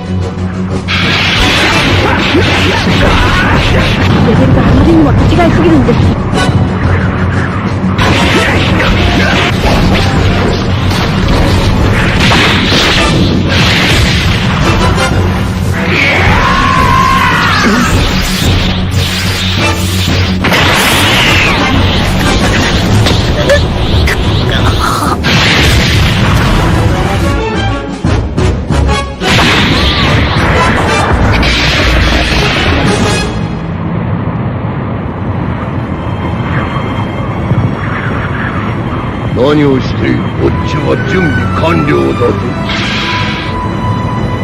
レベルがあまりにも違いすぎるんです。何をしている？こっちは準備完了だぞ。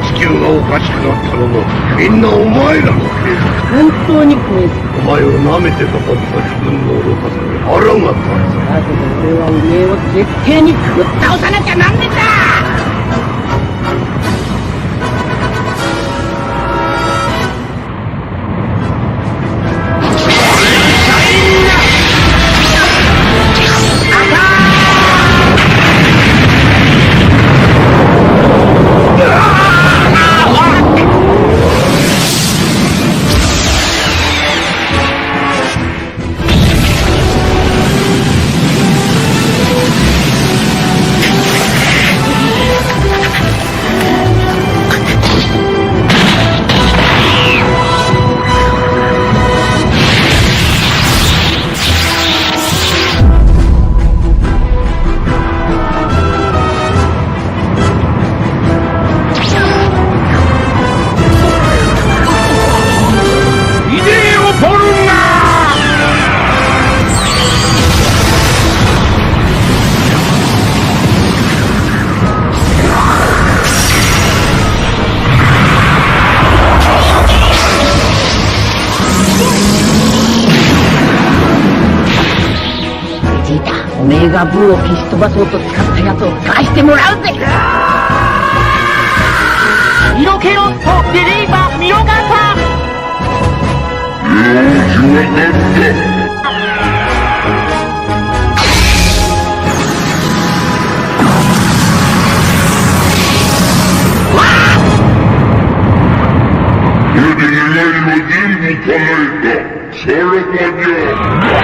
地球がおかしくなったのもみんなお前らのせいだ。本当に光栄です。お前を舐めてたはずだ自分の愚かさに腹が立つ。だけど俺はおめえを絶対にぶっ倒さなきゃなんねんだ。おめえがブーを消し飛ばそうと使ったやつを返してもらうぜ。色気ロットデリーバー見逃さ。これで願いは全部叶えた。さらばじゃ。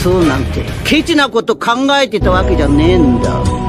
そうなんてケチなこと考えてたわけじゃねえんだ。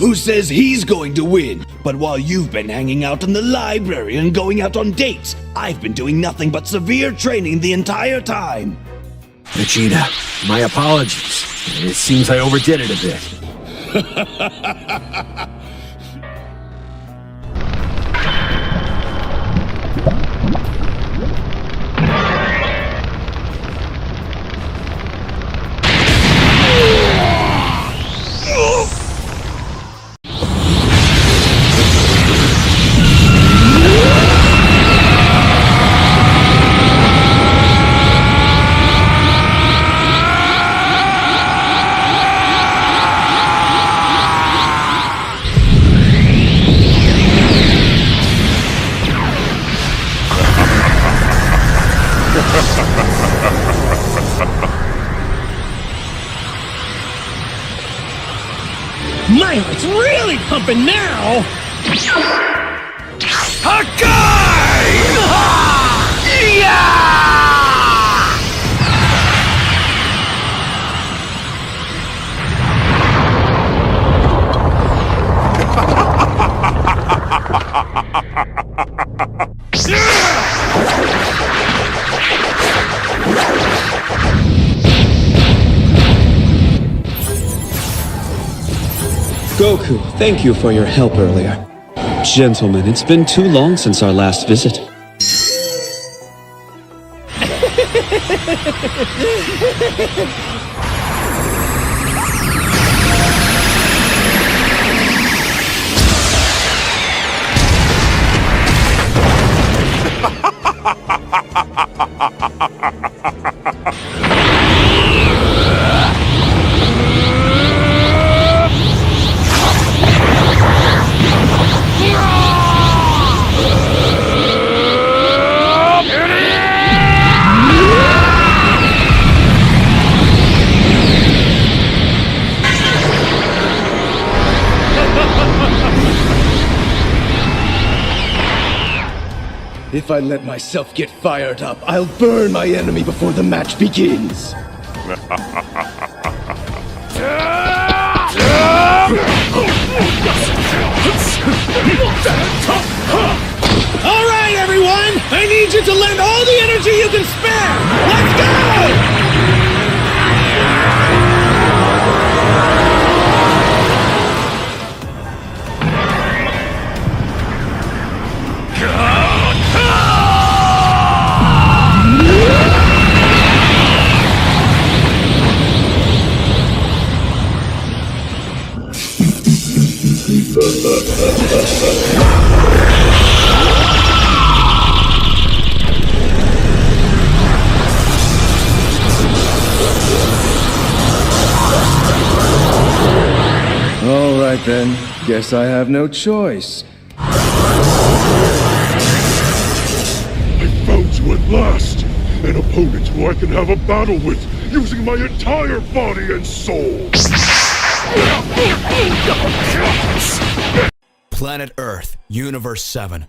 Who says he's going to win? But while you've been hanging out in the library and going out on dates, I've been doing nothing but severe training the entire time. Vegeta, my apologies. It seems I overdid it a bit. My heart's really pumping now! Goku, thank you for your help earlier. Gentlemen, it's been too long since our last visit. If I let myself get fired up, I'll burn my enemy before the match begins. All right, everyone! I need you to lend all the energy you can spare! Let's go! All right then, guess I have no choice. I found you at last! An opponent who I can have a battle with, using my entire body and soul! Planet Earth, Universe 7.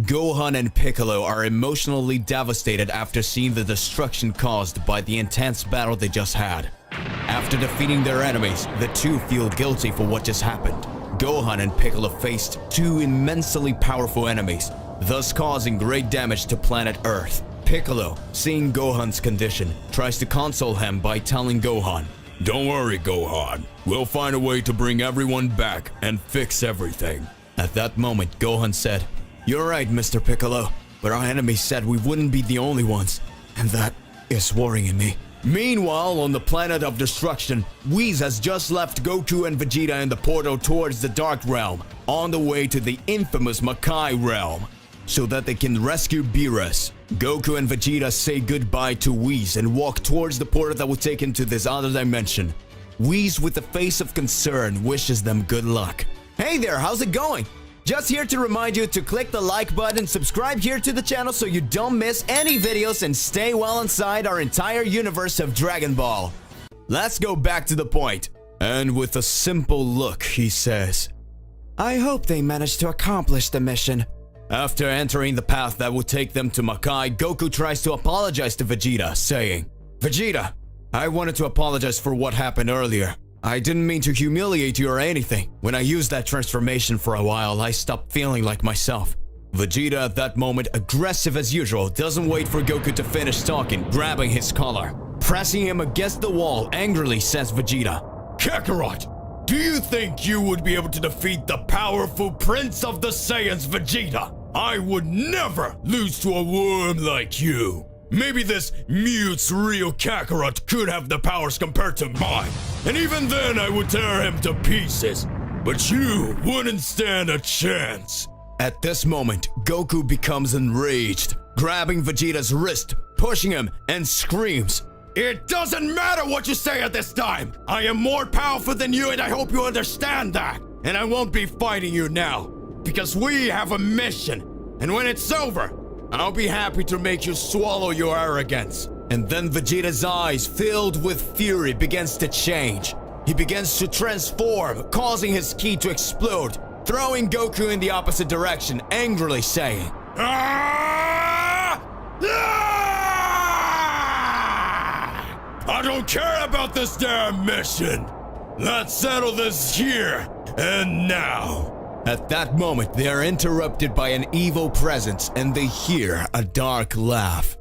Gohan and Piccolo are emotionally devastated after seeing the destruction caused by the intense battle they just had. After defeating their enemies, the two feel guilty for what just happened. Gohan and Piccolo faced two immensely powerful enemies, thus causing great damage to planet Earth. Piccolo, seeing Gohan's condition, tries to console him by telling Gohan, "Don't worry, Gohan. We'll find a way to bring everyone back and fix everything." At that moment, Gohan said, "You're right, Mr. Piccolo, but our enemies said we wouldn't be the only ones, and that is worrying me." Meanwhile, on the planet of destruction, Whis has just left Goku and Vegeta in the portal towards the Dark Realm, on the way to the infamous Makai Realm, so that they can rescue Beerus. Goku and Vegeta say goodbye to Whis and walk towards the portal that will take them to this other dimension. Whis, with a face of concern, wishes them good luck. Hey there, how's it going? Just here to remind you to click the like button, subscribe here to the channel so you don't miss any videos, and stay well inside our entire universe of Dragon Ball. Let's go back to the point. And with a simple look, he says, "I hope they managed to accomplish the mission." After entering the path that would take them to Makai, Goku tries to apologize to Vegeta, saying, "Vegeta, I wanted to apologize for what happened earlier. I didn't mean to humiliate you or anything. When I used that transformation for a while, I stopped feeling like myself." Vegeta, at that moment, aggressive as usual, doesn't wait for Goku to finish talking, grabbing his collar. Pressing him against the wall, angrily says Vegeta, "Kakarot, do you think you would be able to defeat the powerful Prince of the Saiyans, Vegeta? I would never lose to a worm like you. Maybe this mute's real Kakarot could have the powers compared to mine, and even then I would tear him to pieces. But you wouldn't stand a chance." At this moment, Goku becomes enraged, grabbing Vegeta's wrist, pushing him, and screams, "It doesn't matter what you say at this time! I am more powerful than you, and I hope you understand that! And I won't be fighting you now, because we have a mission, and when it's over, I'll be happy to make you swallow your arrogance." And then Vegeta's eyes, filled with fury, begins to change. he begins to transform, causing his ki to explode, throwing Goku in the opposite direction, angrily saying, "Ah! Ah! I don't care about this damn mission! Let's settle this here and now!" At that moment, they are interrupted by an evil presence and they hear a dark laugh.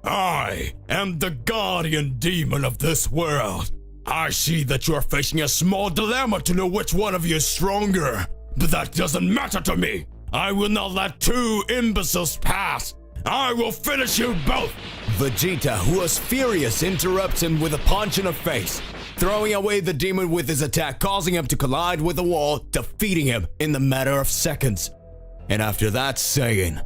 I am the guardian demon of this world. I see that you are facing a small dilemma to know which one of you is stronger. But that doesn't matter to me. I will not let two imbeciles pass. I will finish you both. Vegeta, who was furious, interrupts him with a punch in the face, throwing away the demon with his attack, causing him to collide with the wall, defeating him in the matter of seconds. And after that, saying,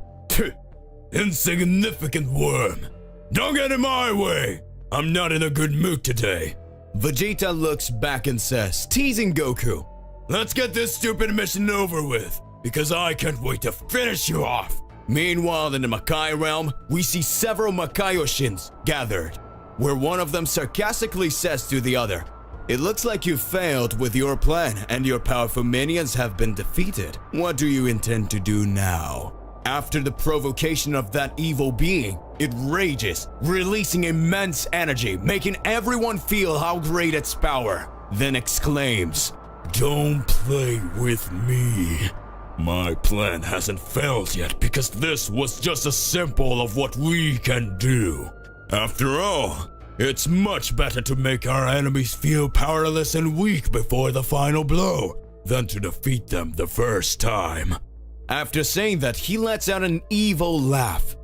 "Insignificant worm, don't get in my way. I'm not in a good mood today." Vegeta looks back and says, teasing Goku, "Let's get this stupid mission over with, because I can't wait to finish you off." Meanwhile, in the Makai realm, we see several Makaioshins gathered, where one of them sarcastically says to the other, "It looks like you failed with your plan and your powerful minions have been defeated. What do you intend to do now?" After the provocation of that evil being, it rages, releasing immense energy, making everyone feel how great its power, then exclaims, "Don't play with me. My plan hasn't failed yet because this was just a sample of what we can do. After all, it's much better to make our enemies feel powerless and weak before the final blow than to defeat them the first time." After saying that, he lets out an evil laugh.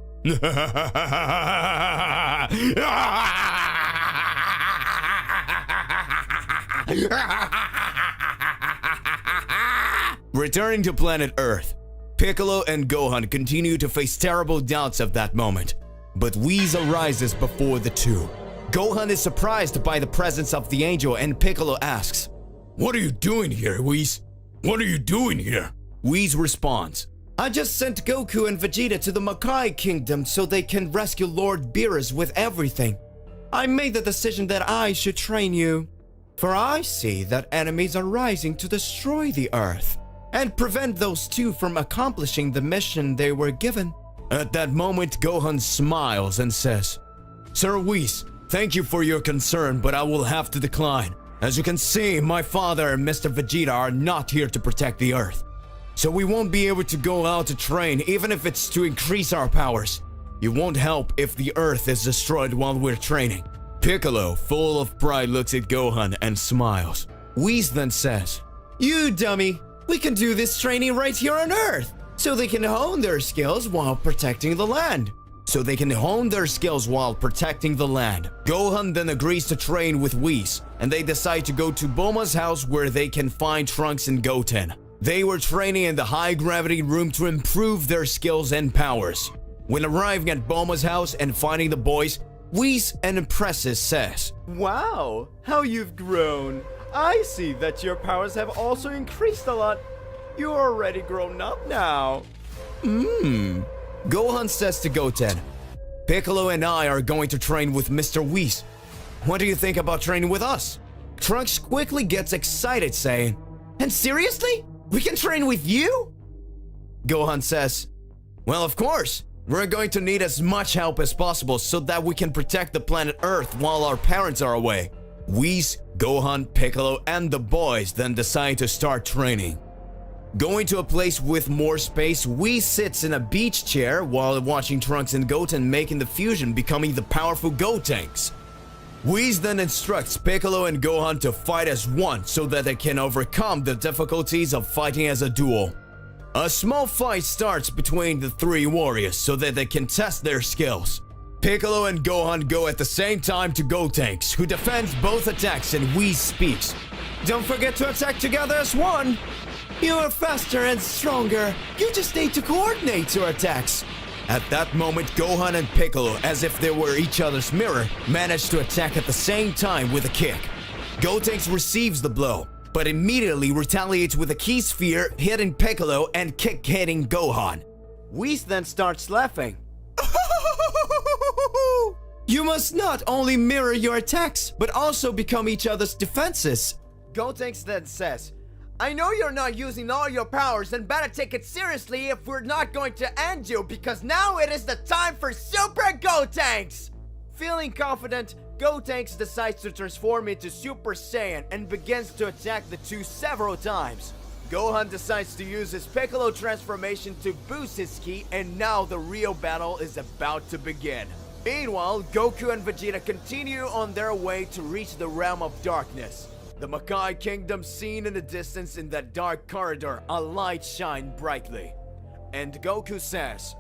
Returning to planet Earth, Piccolo and Gohan continue to face terrible doubts at that moment, but Whis arises before the two. Gohan is surprised by the presence of the angel and Piccolo asks, "What are you doing here, Whis? What are you doing here?" Whis responds, "I just sent Goku and Vegeta to the Makai Kingdom so they can rescue Lord Beerus with everything. I made the decision that I should train you, for I see that enemies are rising to destroy the Earth and prevent those two from accomplishing the mission they were given." At that moment, Gohan smiles and says, "Sir Whis, thank you for your concern, but I will have to decline. As you can see, my father and Mr. Vegeta are not here to protect the Earth. So we won't be able to go out to train even if it's to increase our powers. It won't help if the Earth is destroyed while we're training." Piccolo, full of pride, looks at Gohan and smiles. Whis then says, "You dummy, we can do this training right here on Earth, so they can hone their skills while protecting the land." Gohan then agrees to train with Whis, and they decide to go to Bulma's house where they can find Trunks and Goten. They were training in the high-gravity room to improve their skills and powers. When arriving at Bulma's house and finding the boys, Whis and Impresses says, "Wow, how you've grown. I see that your powers have also increased a lot. You're already grown up now." Gohan says to Goten, "Piccolo and I are going to train with Mr. Whis. What do you think about training with us?" Trunks quickly gets excited, saying, "And seriously? We can train with you?" Gohan says, "Well, of course. We're going to need as much help as possible so that we can protect the planet Earth while our parents are away." Whis, Gohan, Piccolo, and the boys then decide to start training. Going to a place with more space, Whis sits in a beach chair while watching Trunks and Goten making the fusion, becoming the powerful Gotenks. Whis then instructs Piccolo and Gohan to fight as one so that they can overcome the difficulties of fighting as a duo. A small fight starts between the three warriors so that they can test their skills. Piccolo and Gohan go at the same time to Gotenks, who defends both attacks, and Whis speaks, "Don't forget to attack together as one. You are faster and stronger. You just need to coordinate your attacks." At that moment, Gohan and Piccolo, as if they were each other's mirror, manage to attack at the same time with a kick. Gotenks receives the blow, but immediately retaliates with a Ki Sphere, hitting Piccolo and kick-hitting Gohan. Whis then starts laughing. You must not only mirror your attacks, but also become each other's defenses. Gotenks then says, I know you're not using all your powers and better take it seriously if we're not going to end you because now it is the time for Super Gotenks! Feeling confident, Gotenks decides to transform into Super Saiyan and begins to attack the two several times. Gohan decides to use his Piccolo transformation to boost his ki, and now the real battle is about to begin. Meanwhile, Goku and Vegeta continue on their way to reach the Realm of Darkness. The Makai Kingdom seen in the distance in that dark corridor, a light shine brightly. And Goku says,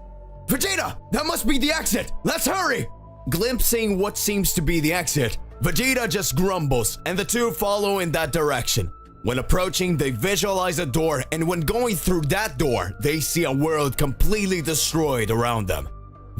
Vegeta, that must be the exit! Let's hurry! Glimpsing what seems to be the exit, Vegeta just grumbles, and the two follow in that direction. When approaching, they visualize a door, and when going through that door, they see a world completely destroyed around them.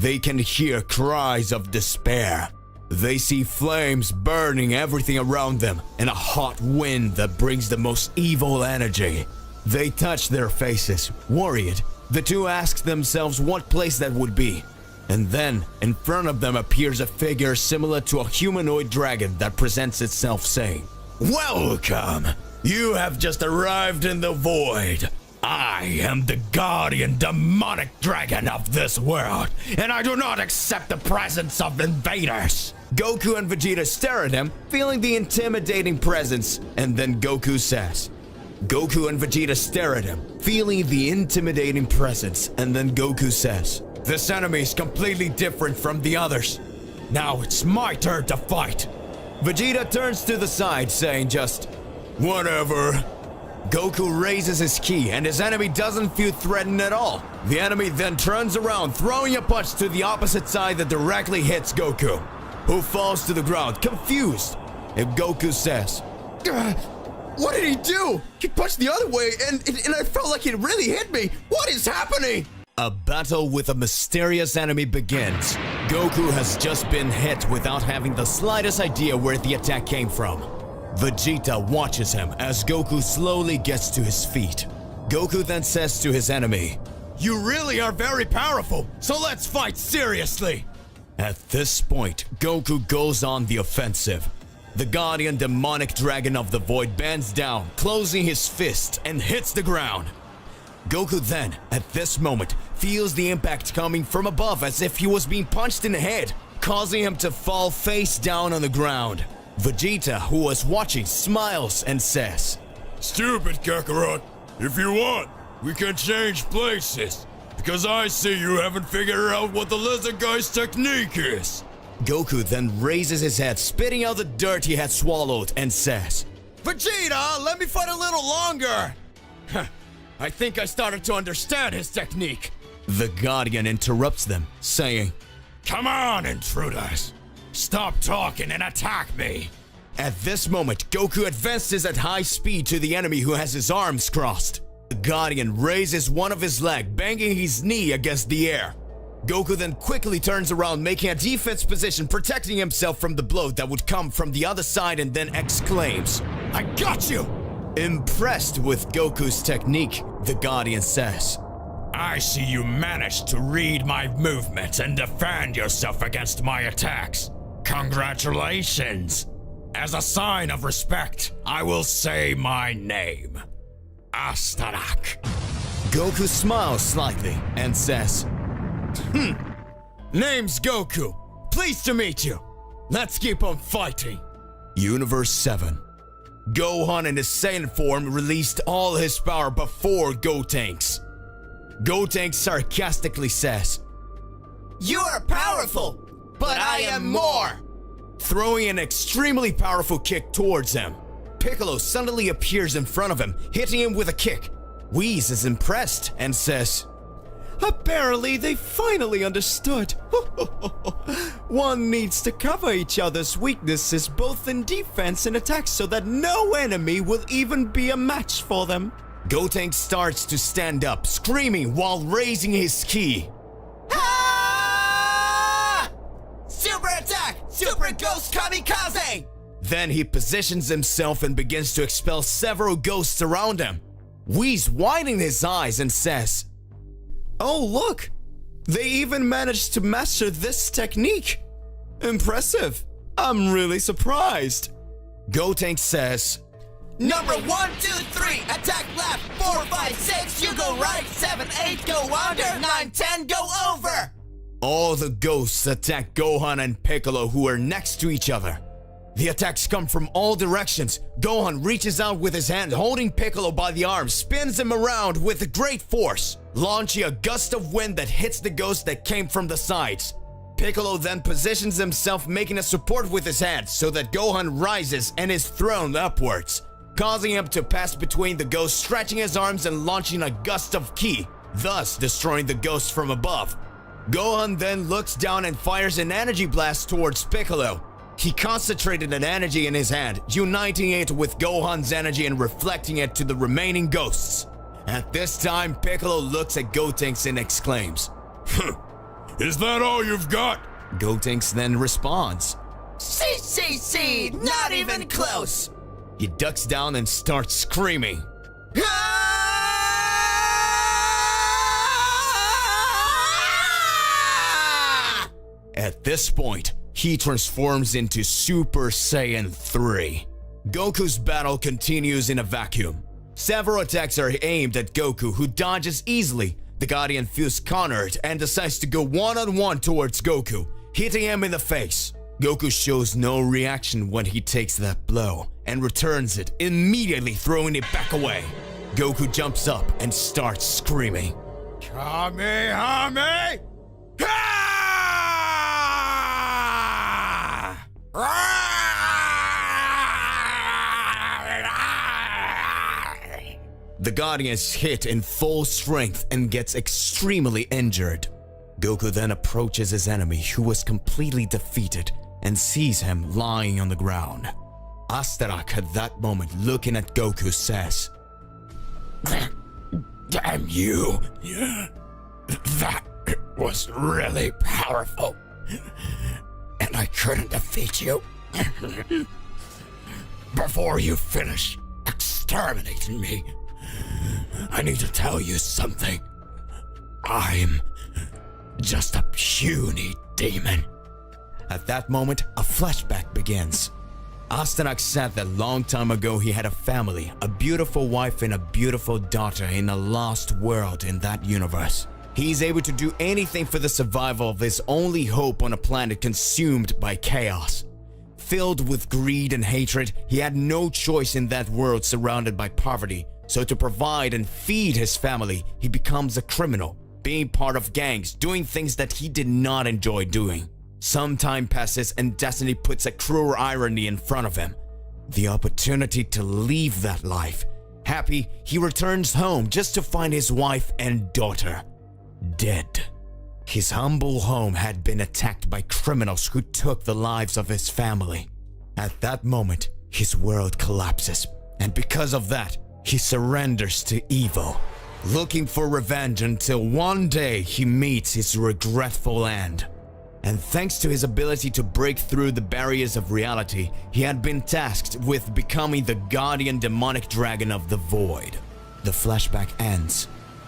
They can hear cries of despair. They see flames burning everything around them, and a hot wind that brings the most evil energy. They touch their faces, worried. The two ask themselves what place that would be. And then, in front of them appears a figure similar to a humanoid dragon that presents itself saying, Welcome! You have just arrived in the void. I am the guardian demonic dragon of this world, and I do not accept the presence of invaders. Goku and Vegeta stare at him, feeling the intimidating presence, and then Goku says, Goku and Vegeta stare at him, feeling the intimidating presence, and then Goku says, This enemy is completely different from the others. Now it's my turn to fight. Vegeta turns to the side, saying just, Whatever. Goku raises his ki, and his enemy doesn't feel threatened at all. The enemy then turns around, throwing a punch to the opposite side that directly hits Goku, who falls to the ground, confused. And Goku says, What did he do? He punched the other way, and I felt like it really hit me. What is happening? A battle with a mysterious enemy begins. Goku has just been hit without having the slightest idea where the attack came from. Vegeta watches him as Goku slowly gets to his feet. Goku then says to his enemy, You really are very powerful, so let's fight seriously! At this point, Goku goes on the offensive. The guardian demonic dragon of the void bends down, closing his fist, and hits the ground. Goku then, at this moment, feels the impact coming from above as if he was being punched in the head, causing him to fall face down on the ground. Vegeta, who was watching, smiles and says, Stupid Kakarot, if you want, we can change places, because I see you haven't figured out what the lizard guy's technique is. Goku then raises his head, spitting out the dirt he had swallowed, and says, Vegeta, let me fight a little longer! I think I started to understand his technique. The Guardian interrupts them, saying, Come on, intruders! Stop talking and attack me! At this moment, Goku advances at high speed to the enemy who has his arms crossed. The Guardian raises one of his legs, banging his knee against the air. Goku then quickly turns around, making a defense position, protecting himself from the blow that would come from the other side, and then exclaims, I got you! Impressed with Goku's technique, the Guardian says, I see you managed to read my movements and defend yourself against my attacks. Congratulations! As a sign of respect, I will say my name. Astarak. Goku smiles slightly and says, Name's Goku. Pleased to meet you. Let's keep on fighting. Universe 7. Gohan in his Saiyan form released all his power before Gotenks. Gotenks sarcastically says, You are powerful, but I am more! Throwing an extremely powerful kick towards him. Piccolo suddenly appears in front of him, hitting him with a kick. Whis is impressed and says, Apparently they finally understood. One needs to cover each other's weaknesses both in defense and attack so that no enemy will even be a match for them. Gotenks starts to stand up, screaming while raising his ki. Ah! Super attack! Super Ghost Kamikaze! Then he positions himself and begins to expel several ghosts around him. Whis widens his eyes and says, Oh look! They even managed to master this technique! Impressive. I'm really surprised. Gotenks says, Number 1, 2, 3, attack left. 4, 5, 6, you go right. 7, 8, go under. 9, 10, go over. all the ghosts attack Gohan and Piccolo, who are next to each other. The attacks come from all directions. Gohan reaches out with his hand, holding Piccolo by the arm, spins him around with great force, launching a gust of wind that hits the ghost that came from the sides. Piccolo then positions himself, making a support with his hand so that Gohan rises and is thrown upwards, causing him to pass between the ghosts, stretching his arms and launching a gust of ki, thus destroying the ghosts from above. Gohan then looks down and fires an energy blast towards Piccolo. He concentrated an energy in his hand, uniting it with Gohan's energy and reflecting it to the remaining ghosts. At this time, Piccolo looks at Gotenks and exclaims, "Is that all you've got?" Gotenks then responds, See, not even close. He ducks down and starts screaming. At this point, he transforms into Super Saiyan 3. Goku's battle continues in a vacuum. Several attacks are aimed at Goku, who dodges easily. The Guardian feels cornered and decides to go one-on-one towards Goku, hitting him in the face. Goku shows no reaction when he takes that blow and returns it, immediately throwing it back away. Goku jumps up and starts screaming, Kamehame! The Guardian is hit in full strength and gets extremely injured. Goku then approaches his enemy, who was completely defeated, and sees him lying on the ground. Astarak at that moment, looking at Goku, says, Damn you! That was really powerful. And I couldn't defeat you. Before you finish exterminating me, I need to tell you something. I'm just a puny demon. At that moment, a flashback begins. Astarak said that long time ago he had a family, a beautiful wife and a beautiful daughter in a lost world in that universe. He's able to do anything for the survival of his only hope on a planet consumed by chaos. Filled with greed and hatred, he had no choice in that world surrounded by poverty. So to provide and feed his family, he becomes a criminal, being part of gangs, doing things that he did not enjoy doing. Some time passes and destiny puts a cruel irony in front of him. The opportunity to leave that life. Happy, he returns home just to find his wife and daughter dead. His humble home had been attacked by criminals who took the lives of his family. At that moment, his world collapses, and because of that, he surrenders to evil, looking for revenge until one day he meets his regretful end. And thanks to his ability to break through the barriers of reality, he had been tasked with becoming the guardian demonic dragon of the void. The flashback ends.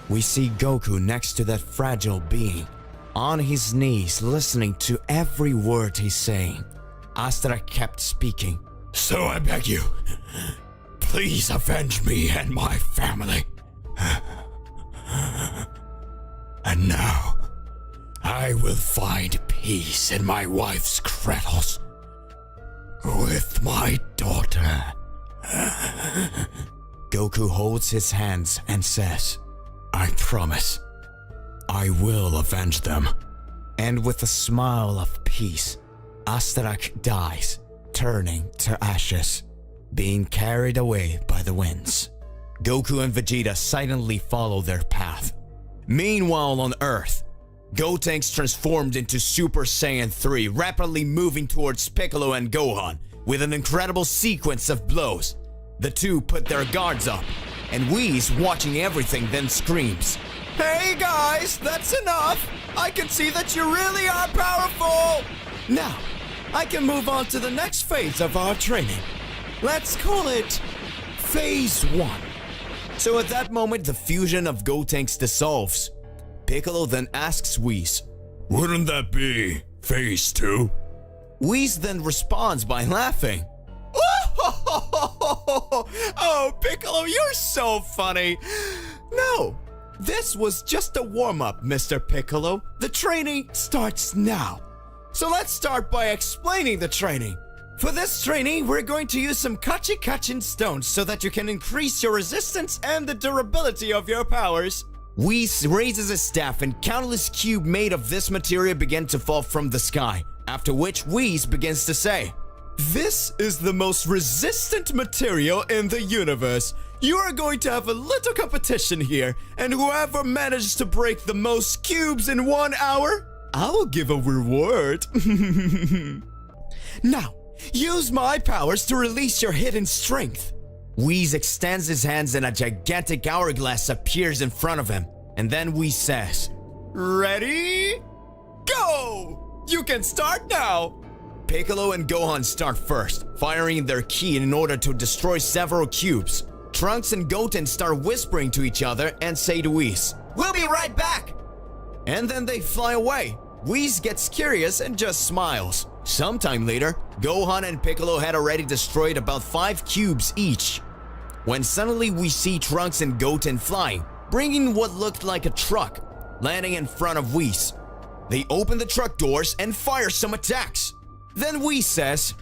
We see Goku next to that fragile being, on his knees listening to every word he's saying. Astarak kept speaking. So I beg you, please avenge me and my family. And now, I will find peace in my wife's cradles with my daughter. Goku holds his hands and says, I promise, I will avenge them. And with a smile of peace, Astarak dies, turning to ashes, being carried away by the winds. Goku and Vegeta silently follow their path. Meanwhile on Earth, Gotenks transformed into Super Saiyan 3, rapidly moving towards Piccolo and Gohan with an incredible sequence of blows. The two put their guards up, and Whis, watching everything, then screams, Hey guys, that's enough! I can see that you really are powerful! Now, I can move on to the next phase of our training. Let's call it Phase 1. So at that moment, the fusion of Gotenks dissolves. Piccolo then asks Whis, Wouldn't that be Phase 2? Whis then responds by laughing. Oh, Piccolo, you're so funny. No, this was just a warm-up, Mr. Piccolo. The training starts now. So let's start by explaining the training. For this training, we're going to use some Kachin stones so that you can increase your resistance and the durability of your powers. Whis raises his staff and countless cubes made of this material begin to fall from the sky, after which Whis begins to say, "This is the most resistant material in the universe. You are going to have a little competition here, and whoever manages to break the most cubes in 1 hour, I will give a reward." Now, use my powers to release your hidden strength. Whis extends his hands and a gigantic hourglass appears in front of him. And then Whis says, "Ready? Go! You can start now!" Piccolo and Gohan start first, firing their ki in order to destroy several cubes. Trunks and Goten start whispering to each other and say to Whis, "We'll be right back!" And then they fly away. Whis gets curious and just smiles. Sometime later, Gohan and Piccolo had already destroyed about 5 cubes each, when suddenly we see Trunks and Goten flying, bringing what looked like a truck, landing in front of Whis. They open the truck doors and fire some attacks. Then Whis says,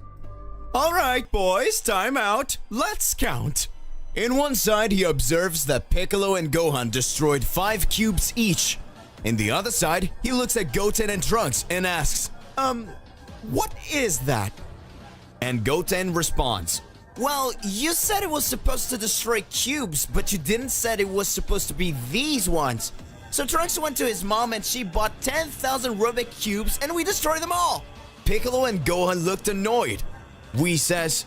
"Alright boys, time out. Let's count." In one side, he observes that Piccolo and Gohan destroyed 5 cubes each. In the other side, he looks at Goten and Trunks and asks, what is that?" And Goten responds, "Well, you said it was supposed to destroy cubes, but you didn't said it was supposed to be these ones. So Trunks went to his mom and she bought 10,000 Rubik cubes and we destroyed them all." Piccolo and Gohan looked annoyed. Whis says,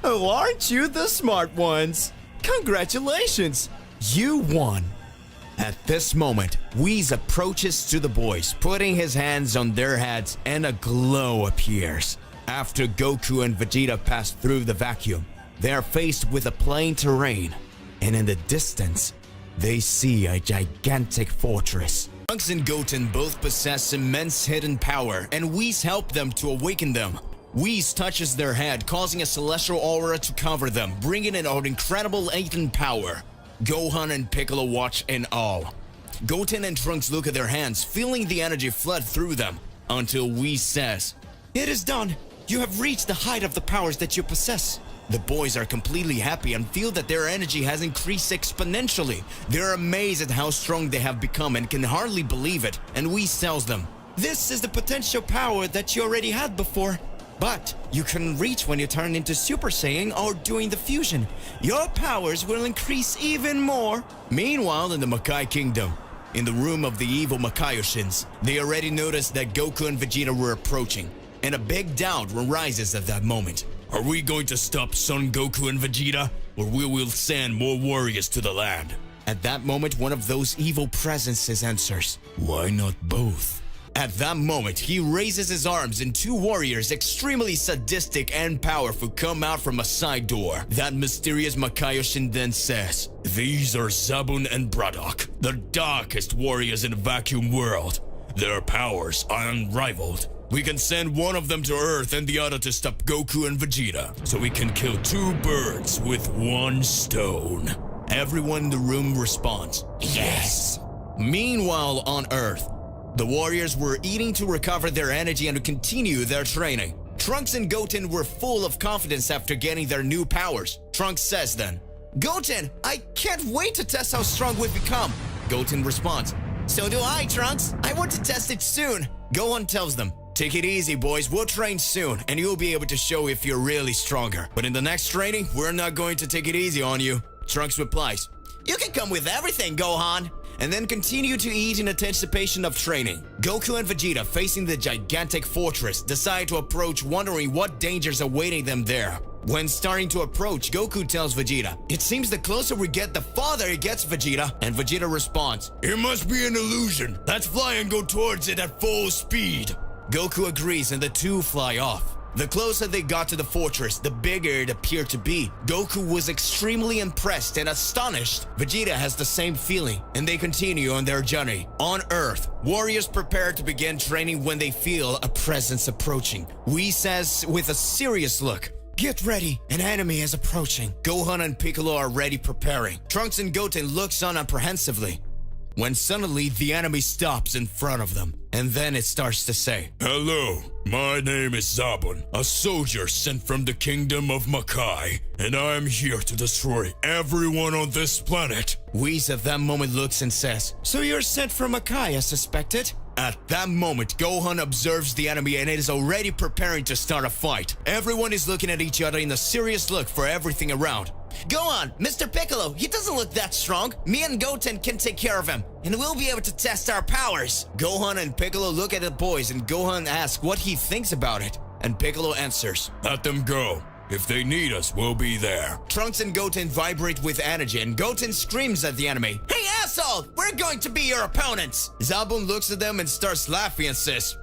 "Oh, aren't you the smart ones? Congratulations, you won." At this moment, Whis approaches to the boys, putting his hands on their heads and a glow appears. After Goku and Vegeta pass through the vacuum, they are faced with a plain terrain, and in the distance, they see a gigantic fortress. Trunks and Goten both possess immense hidden power, and Whis help them to awaken them. Whis touches their head, causing a celestial aura to cover them, bringing in an incredible latent power. Gohan and Piccolo watch in awe. Goten and Trunks look at their hands, feeling the energy flood through them, until Whis says, "It is done! You have reached the height of the powers that you possess." The boys are completely happy and feel that their energy has increased exponentially. They're amazed at how strong they have become and can hardly believe it, and Whis tells them, "This is the potential power that you already had before. But you couldn't reach when you turned into Super Saiyan or doing the fusion. Your powers will increase even more." Meanwhile, in the Makai Kingdom, in the room of the evil Makaioshins, they already noticed that Goku and Vegeta were approaching, and a big doubt arises at that moment. Are we going to stop Son Goku and Vegeta, or we will send more warriors to the land? At that moment, one of those evil presences answers, "Why not both?" At that moment, he raises his arms and 2 warriors, extremely sadistic and powerful, come out from a side door. That mysterious Makaiyoshin then says, "These are Zabun and Braddock, the darkest warriors in the vacuum world. Their powers are unrivaled. We can send one of them to Earth and the other to stop Goku and Vegeta, so we can kill 2 birds with 1 stone." Everyone in the room responds, "Yes." Meanwhile, on Earth, the warriors were eating to recover their energy and to continue their training. Trunks and Goten were full of confidence after getting their new powers. Trunks says then, "Goten, I can't wait to test how strong we've become." Goten responds, "So do I, Trunks. I want to test it soon." Gohan tells them, "Take it easy, boys. We'll train soon, and you'll be able to show if you're really stronger. But in the next training, we're not going to take it easy on you." Trunks replies, "You can come with everything, Gohan," and then continue to eat in anticipation of training. Goku and Vegeta, facing the gigantic fortress, decide to approach, wondering what dangers awaiting them there. When starting to approach, Goku tells Vegeta, "It seems the closer we get, the farther it gets, Vegeta." And Vegeta responds, "It must be an illusion. Let's fly and go towards it at full speed." Goku agrees and the two fly off. The closer they got to the fortress, the bigger it appeared to be. Goku was extremely impressed and astonished. Vegeta has the same feeling, and they continue on their journey. On Earth, warriors prepare to begin training when they feel a presence approaching. Whis says with a serious look, "Get ready, an enemy is approaching." Gohan and Piccolo are ready preparing. Trunks and Goten looks on apprehensively, when suddenly the enemy stops in front of them, and then it starts to say, Hello, my name is Zabun, a soldier sent from the kingdom of Makai, and I am here to destroy everyone on this planet. Whis at that moment looks and says, "So you're sent from Makai as suspected?" At that moment, Gohan observes the enemy and is already preparing to start a fight. Everyone is looking at each other in a serious look for everything around. Go on, Mr. Piccolo, he doesn't look that strong. Me and Goten can take care of him, and we'll be able to test our powers. Gohan and Piccolo look at the boys and Gohan asks what he thinks about it. And Piccolo answers, Let them go. If they need us, we'll be there. Trunks and Goten vibrate with energy and Goten screams at the enemy, Hey asshole, we're going to be your opponents. Zabun looks at them and starts laughing and says,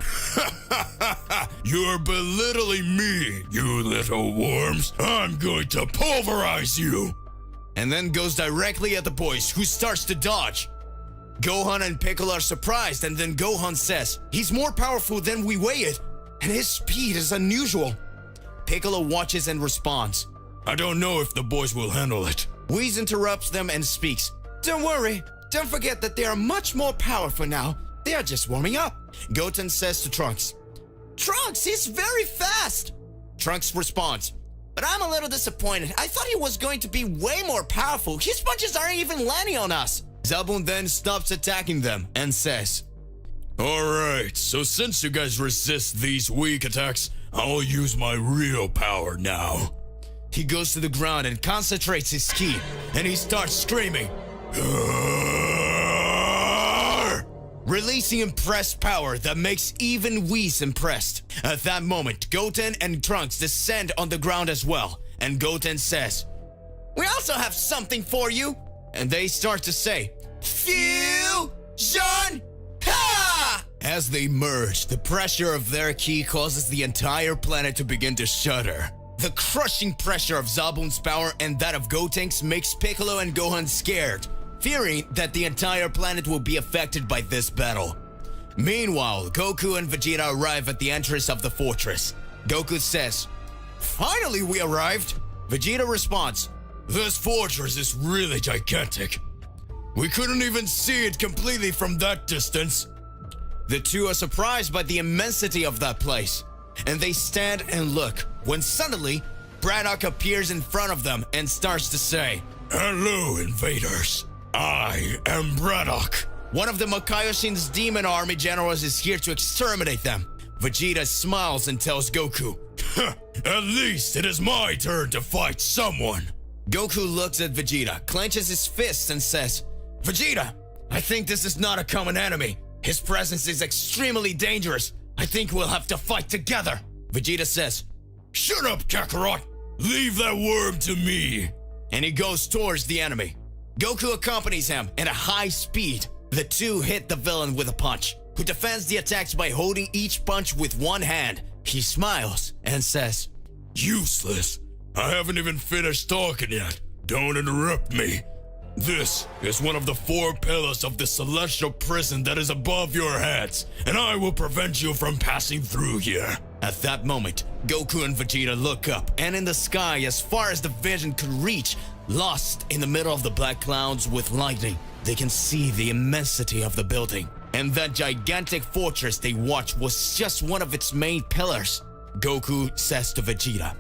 You're belittling me, you little worms. I'm going to pulverize you. And then goes directly at the boys, who starts to dodge. Gohan and Piccolo are surprised, and then Gohan says, he's more powerful than we weighed, and his speed is unusual. Piccolo watches and responds, I don't know if the boys will handle it. Whis interrupts them and speaks, Don't worry, don't forget that they are much more powerful now. They are just warming up. Goten says to Trunks, Trunks, he's very fast. Trunks responds, But I'm a little disappointed. I thought he was going to be way more powerful. His punches aren't even landing on us. Zabun then stops attacking them and says, Alright, so since you guys resist these weak attacks, I'll use my real power now. He goes to the ground and concentrates his ki, and he starts screaming, releasing impressed power that makes even Whis impressed. At that moment, Goten and Trunks descend on the ground as well, and Goten says, We also have something for you. And they start to say, Fusion! Ha! As they merge, the pressure of their ki causes the entire planet to begin to shudder. The crushing pressure of Zabun's power and that of Gotenks makes Piccolo and Gohan scared, fearing that the entire planet will be affected by this battle. Meanwhile, Goku and Vegeta arrive at the entrance of the fortress. Goku says, Finally we arrived! Vegeta responds, This fortress is really gigantic. We couldn't even see it completely from that distance. The two are surprised by the immensity of that place, and they stand and look, when suddenly, Braddock appears in front of them and starts to say, Hello, invaders. I am Braddock. One of the Makaioshin's demon army generals is here to exterminate them. Vegeta smiles and tells Goku, At least it is my turn to fight someone. Goku looks at Vegeta, clenches his fists and says, Vegeta, I think this is not a common enemy. His presence is extremely dangerous. I think we'll have to fight together. Vegeta says, Shut up, Kakarot. Leave that worm to me. And he goes towards the enemy. Goku accompanies him at a high speed. The two hit the villain with a punch, who defends the attacks by holding each punch with one hand. He smiles and says, Useless. I haven't even finished talking yet. Don't interrupt me. This is one of the 4 pillars of the celestial prison that is above your heads, and I will prevent you from passing through here. At that moment, Goku and Vegeta look up, and in the sky, as far as the vision could reach, lost in the middle of the black clouds with lightning, they can see the immensity of the building. And that gigantic fortress they watch was just one of its main pillars. Goku says to Vegeta,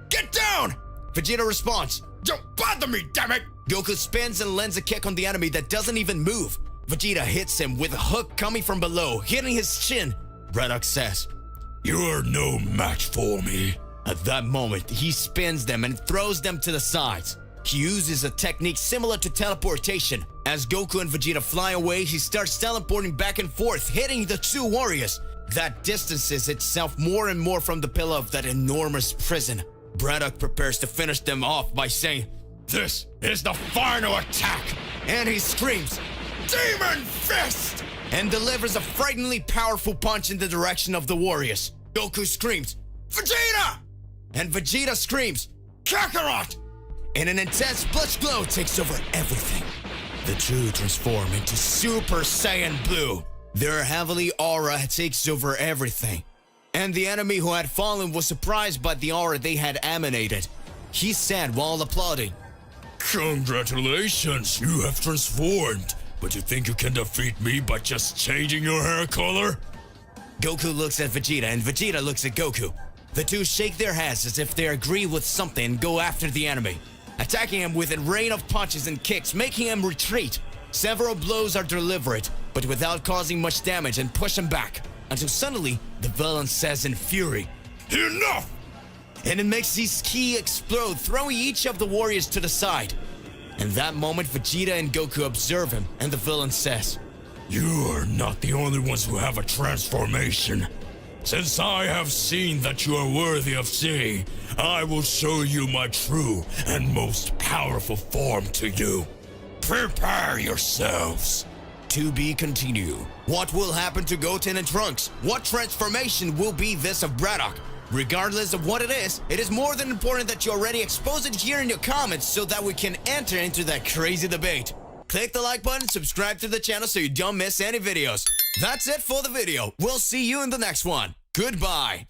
Get down! Vegeta responds, Don't bother me, damn it! Goku spins and lands a kick on the enemy that doesn't even move. Vegeta hits him with a hook coming from below, hitting his chin. Braddock says, You're no match for me. At that moment, he spins them and throws them to the sides. He uses a technique similar to teleportation. As Goku and Vegeta fly away, he starts teleporting back and forth, hitting the two warriors. That distances itself more and more from the pillar of that enormous prison. Braddock prepares to finish them off by saying, This is the final attack! And he screams, Demon Fist! And delivers a frighteningly powerful punch in the direction of the warriors. Goku screams, Vegeta! and Vegeta screams, Kakarot! And an intense blush glow takes over everything. The two transform into Super Saiyan Blue. Their heavenly aura takes over everything. And the enemy who had fallen was surprised by the aura they had emanated. He said while applauding, Congratulations, you have transformed. But you think you can defeat me by just changing your hair color? Goku looks at Vegeta and Vegeta looks at Goku. The two shake their heads as if they agree with something and go after the enemy, attacking him with a rain of punches and kicks, making him retreat. Several blows are delivered, but without causing much damage, and push him back, until suddenly the villain says in fury, Enough! And it makes his ki explode, throwing each of the warriors to the side. In that moment, Vegeta and Goku observe him, and the villain says, You are not the only ones who have a transformation. Since I have seen that you are worthy of seeing, I will show you my true and most powerful form to you. Prepare yourselves. To be continued. What will happen to Goten and Trunks? What transformation will be this of Braddock? Regardless of what it is more than important that you already expose it here in your comments so that we can enter into that crazy debate. Click the like button, subscribe to the channel so you don't miss any videos. That's it for the video. We'll see you in the next one. Goodbye.